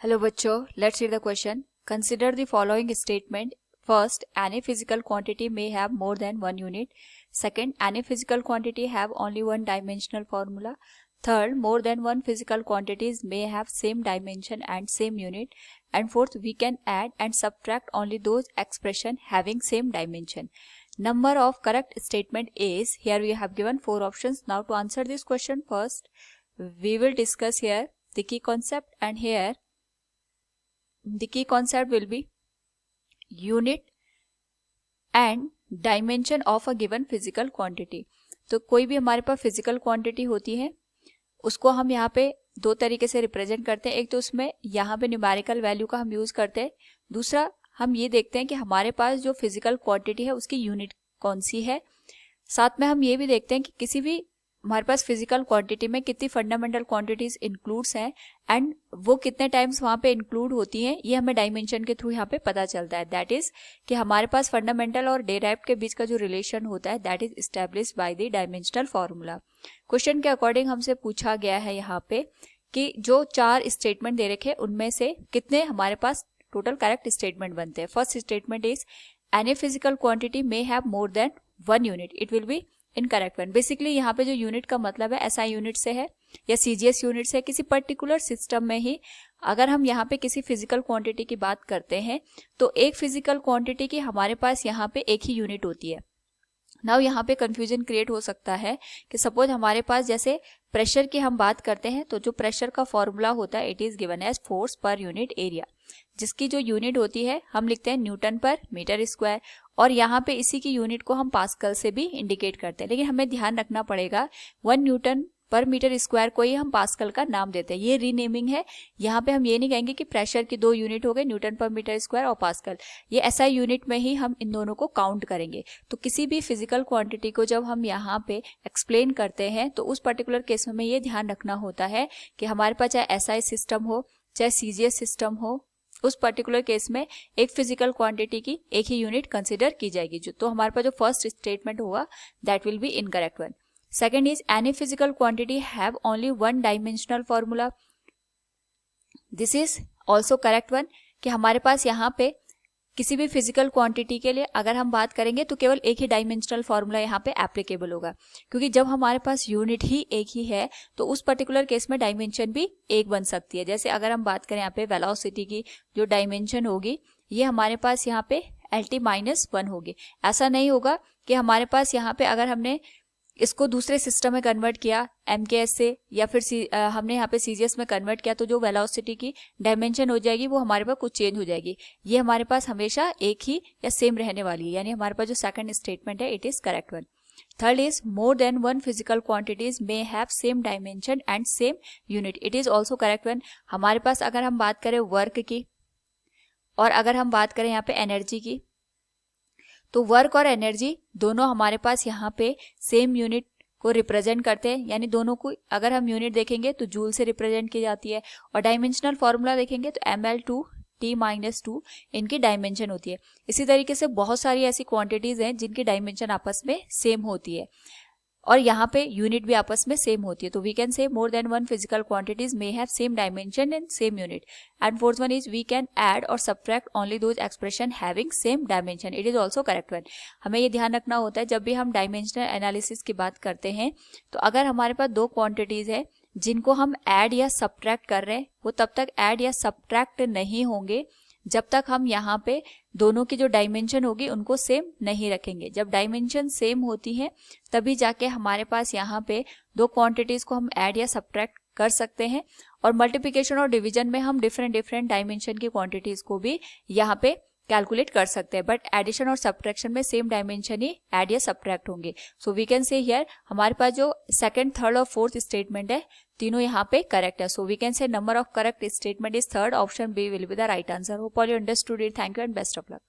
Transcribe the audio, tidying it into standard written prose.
Hello बच्चों, let's read the question. Consider the following statement. First, any physical quantity may have more than one unit. Second, any physical quantity have only one dimensional formula. Third, more than one physical quantities may have same dimension and same unit. And fourth, we can add and subtract only those expression having same dimension. Number of correct statement is, here we have given 4 options. Now to answer this question, first we will discuss here the key concept, and here the key concept will be unit and dimension of a given physical quantity. तो कोई भी हमारे पास physical quantity होती है उसको हम यहाँ पे दो तरीके से रिप्रेजेंट करते हैं. एक तो उसमें यहाँ पे न्यूमेरिकल वैल्यू का हम यूज करते हैं. दूसरा हम ये देखते हैं कि हमारे पास जो फिजिकल क्वांटिटी है उसकी यूनिट कौन सी है. साथ में हम ये भी देखते हैं कि किसी भी हमारे पास फिजिकल क्वांटिटी में कितनी फंडामेंटल क्वांटिटीज इंक्लूड्स हैं एंड वो कितने टाइम्स वहाँ पे इंक्लूड होती हैं, ये हमें डायमेंशन के थ्रू यहाँ पे पता चलता है. दैट इज कि हमारे पास फंडामेंटल और डेराइव्ड के बीच का जो रिलेशन होता है that is established by the dimensional formula. Question के अकॉर्डिंग हमसे पूछा गया है यहाँ पे कि जो 4 स्टेटमेंट दे रखे उनमें से कितने हमारे पास टोटल करेक्ट स्टेटमेंट बनते हैं. First statement is any physical quantity may have more than 1 unit. It will be incorrect one. Basically यहाँ पे जो यूनिट का मतलब है एसआई यूनिट से है या सीजीएस यूनिट से. किसी पर्टिकुलर सिस्टम में ही अगर हम यहाँ पे किसी फिजिकल क्वांटिटी की बात करते हैं तो एक फिजिकल क्वांटिटी की हमारे पास यहाँ पे एक ही यूनिट होती है. नाउ यहाँ पे कंफ्यूजन क्रिएट हो सकता है कि सपोज हमारे पास जैसे प्रेशर की हम बात करते हैं तो जो प्रेशर का फॉर्मूला होता है it is given as force per unit area, जिसकी जो यूनिट होती है हम लिखते हैं न्यूटन पर मीटर स्क्वायर, और यहाँ पे इसी की यूनिट को हम पास्कल से भी इंडिकेट करते हैं. लेकिन हमें ध्यान रखना पड़ेगा 1 न्यूटन पर मीटर स्क्वायर को ही हम पास्कल का नाम देते हैं. ये रीनेमिंग है. यहाँ पे हम ये नहीं कहेंगे कि प्रेशर की 2 यूनिट हो गए, न्यूटन पर मीटर स्क्वायर और पास्कल. ये एसआई यूनिट में ही हम इन दोनों को काउंट करेंगे. तो किसी भी फिजिकल क्वांटिटी को जब हम यहाँ पे एक्सप्लेन करते हैं तो उस पर्टिकुलर केस में हमें ये ध्यान रखना होता है कि हमारे पास चाहे एसआई सिस्टम हो चाहे सीजीएस सिस्टम हो, उस पर्टिकुलर केस में एक फिजिकल क्वांटिटी की एक ही यूनिट कंसिडर की जाएगी. जो तो हमारे पास जो फर्स्ट स्टेटमेंट होगा that will be incorrect one. Second is any physical quantity have only 1 dimensional formula. This is also correct one कि हमारे पास यहाँ पे किसी भी फिजिकल क्वांटिटी के लिए अगर हम बात करेंगे तो केवल एक ही डायमेंशनल फॉर्मूला यहाँ पे एप्लीकेबल होगा, क्योंकि जब हमारे पास यूनिट ही एक ही है तो उस पर्टिकुलर केस में डायमेंशन भी एक बन सकती है. जैसे अगर हम बात करें यहाँ पे वेलोसिटी की जो डायमेंशन होगी ये हमारे पास यहाँ पे LT-1 होगी. ऐसा नहीं होगा कि हमारे पास यहाँ पे अगर हमने इसको दूसरे सिस्टम में कन्वर्ट किया MKS से या फिर हमने यहाँ पे CGS में कन्वर्ट किया तो जो वेलोसिटी की डायमेंशन हो जाएगी वो हमारे पास कुछ चेंज हो जाएगी. ये हमारे पास हमेशा एक ही या सेम रहने वाली है. यानी हमारे पास जो सेकंड स्टेटमेंट है it is correct one. Third is more than 1 physical quantities may have same dimension and same unit. It is also correct one. हमारे पास अगर हम बात करें वर्क की और अगर हम बात करें यहाँ पे एनर्जी की तो वर्क और एनर्जी दोनों हमारे पास यहाँ पे सेम यूनिट को रिप्रेजेंट करते हैं. यानी दोनों को अगर हम यूनिट देखेंगे तो जूल से रिप्रेजेंट की जाती है, और डायमेंशनल फॉर्मूला देखेंगे तो ml/T-2 इनकी डायमेंशन होती है. इसी तरीके से बहुत सारी ऐसी क्वांटिटीज हैं जिनकी डायमेंशन आपस में सेम होती है और यहाँ पे यूनिट भी आपस में सेम होती है. तो we can say more than 1 physical quantities may have same dimension and same unit. And fourth one is we can add or subtract only those expression having same dimension. It is also correct one. हमें ये ध्यान रखना होता है जब भी हम dimensional analysis की बात करते हैं तो अगर हमारे पास 2 क्वांटिटीज है जिनको हम ऐड या सब्ट्रैक्ट कर रहे हैं वो तब तक ऐड या सब्ट्रैक्ट नहीं होंगे जब तक हम यहाँ पे दोनों की जो डायमेंशन होगी उनको सेम नहीं रखेंगे. जब डायमेंशन सेम होती है तभी जाके हमारे पास यहाँ पे 2 क्वांटिटीज को हम ऐड या सब्ट्रैक्ट कर सकते हैं, और मल्टीप्लिकेशन और डिवीजन में हम डिफरेंट डायमेंशन की क्वांटिटीज को भी यहाँ पे कैलकुलेट कर सकते हैं. बट एडिशन और सब्ट्रैक्शन में सेम डायमेंशन ही ऐड या सब्ट्रैक्ट होंगे. So we can say here हमारे पास जो सेकंड, थर्ड और फोर्थ स्टेटमेंट है तीनों यहाँ पे करेक्ट है. So we can say number of correct statement is third. Option B will be the right answer. Hope all you understood it. Thank you and best of luck.